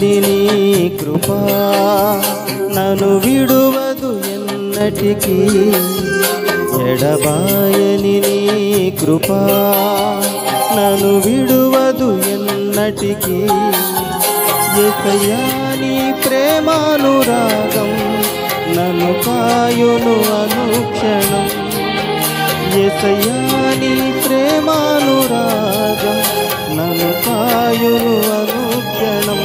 ఎడబాయని నీ కృపా నన్ను విడువదు ఎన్నటికీ. ఎడబాయని నీ కృపా నన్ను విడువదు ఎన్నటికీ. యేసయ్యా నీ ప్రేమానురాగం నన్ను కాయును అనుక్షణం. యేసయ్యా నీ ప్రేమానురాగం నన్ను కాయును అనుక్షణం.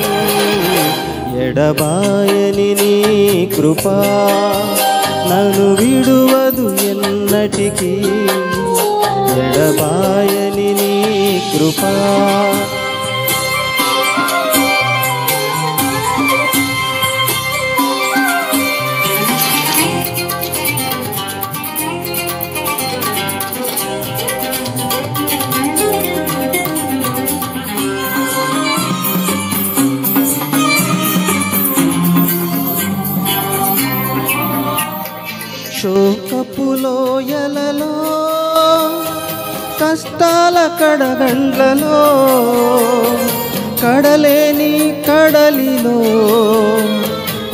ఎడబాయని నీ కృపా నన్ను విడువదు ఎన్నటికీ. ఎడబాయని నీ కృపా శోకపు లోయలలో కష్టాల కడగండ్లలో కడలేని కడలిలో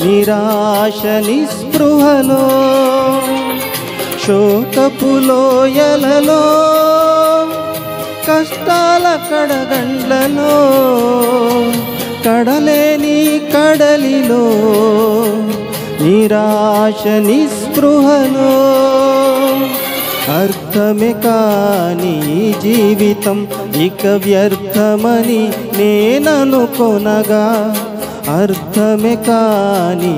నిరాశ నిస్పృహలో. శోకపు లోయలలో కష్టాల కడగండ్లలో కడలేని కడలిలో నిరాశ నిస్పృహలో. అర్థమే కాని జీవితం ఇక వ్యర్థమని నేననుకొనగా. అర్థమే కాని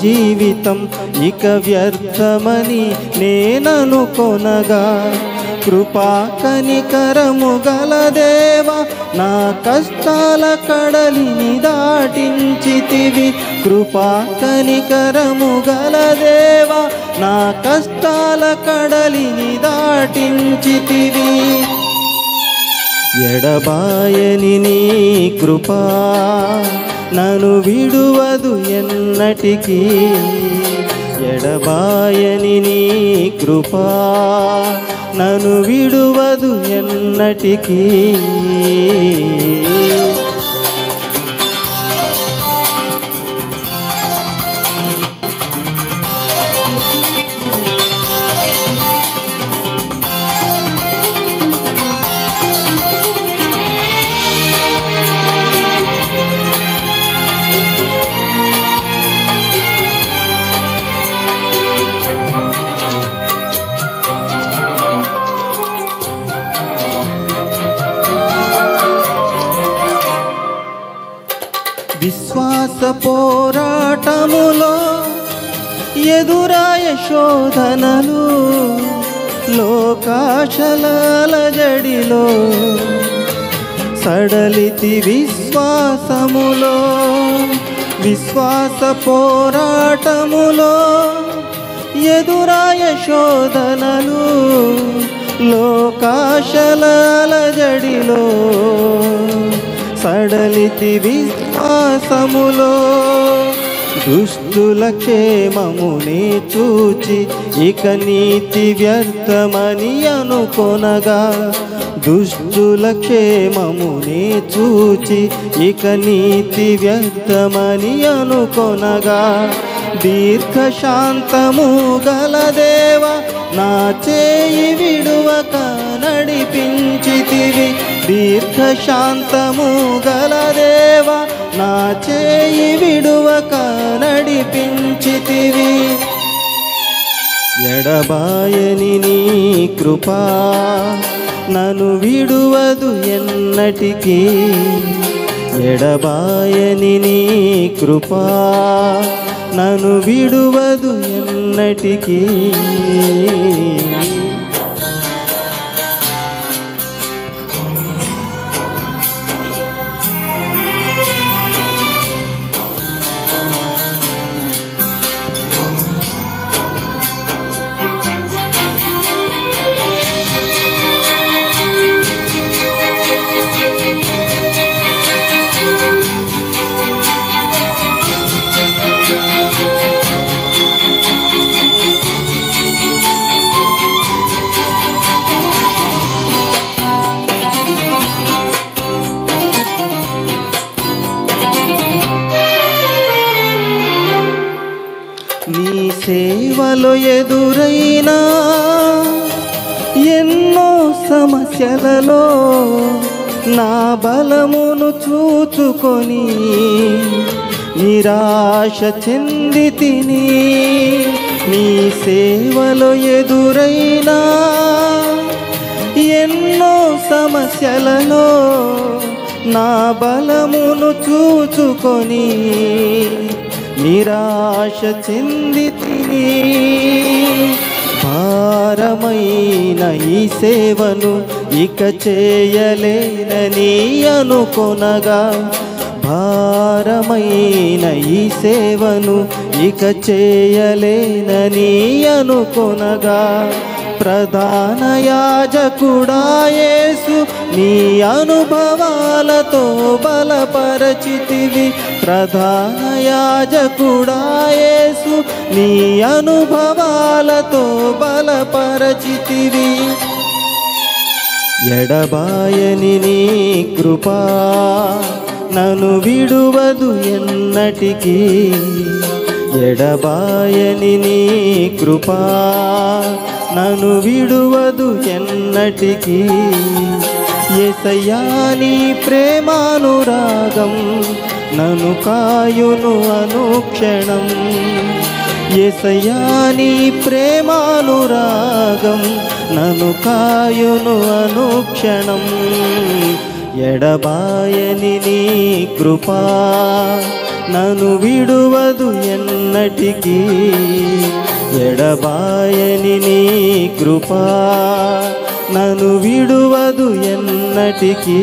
జీవితం ఇక వ్యర్థమని నేననుకొనగా. కృపా కనికరము గల దేవా నా కష్టాల కడలిని దాటించితివి. కృపా కనికరము గల దేవా నా కష్టాల కడలిని దాటించితివి. ఎడబాయని నీ కృపా నన్ను విడువదు ఎన్నటికీ. ఎడబాయని నీ కృపా నన్ను విడువదు ఎన్నటికీ. విశ్వాస పోరాటములో ఎదురాయ శోధనలు లోకాశల జడిలో సడలితి విశ్వాసములో. విశ్వాస పోరాటములో ఎదురాయ శోధనలు లోకాశల జడిలో సడలితి విశ్వాసములో. దుష్టుల క్షేమమునే చూచి ఇక నీతి వ్యర్థమని అనుకొనగా. దుష్టుల క్షేమమునే చూచి ఇక నీతి వ్యర్థమని అనుకొనగా. దీర్ఘశాంతము గల దేవా నా చేయి విడువక నడిపించితివి. దీర్ఘశాంతము గల దేవా నా చేయి విడువక నడిపించితివి. ఎడబాయని నీ కృపా నన్ను విడువదు ఎన్నటికీ. ఎడబాయని నీ కృపా నన్ను విడువదు ఎన్నటికీ. నీ సేవలో ఎదురైనా ఎన్నో సమస్యలలో నా బలమును చూచుకొని నిరాశ చెందితిని. నీ సేవలో ఎదురైనా ఎన్నో సమస్యలలో నా బలమును చూచుకొని నిరాశ చెందితిని. భారమైన ఈ సేవను ఇక చేయలేనని అనుకొనగా, భారమైన ఈ సేవను ఇక చేయలేనని అనుకొనగా, ప్రధాన యాజకుడా యేసు నీ అనుభవాలతో బలపరచితివి. ప్రధాన యాజకుడా యేసు నీ అనుభవాలతో బలపరచితివి. ఎడబాయని నీ కృపా నన్ను విడువదు ఎన్నటికీ. ఎడబాయని నీ కృపా నన్ను విడువదు ఎన్నటికీ. యేసయ్యా నీ ప్రేమానురాగం నన్ను కాయును అనుక్షణం. యేసయ్యా నీ ప్రేమానురాగం నన్ను కాయును అనుక్షణం. ఎడబాయని నీ కృపా నన్ను విడువదు ఎన్నటికీ. ఎడబాయని నీ కృపా నన్ను విడువదు ఎన్నటికీ.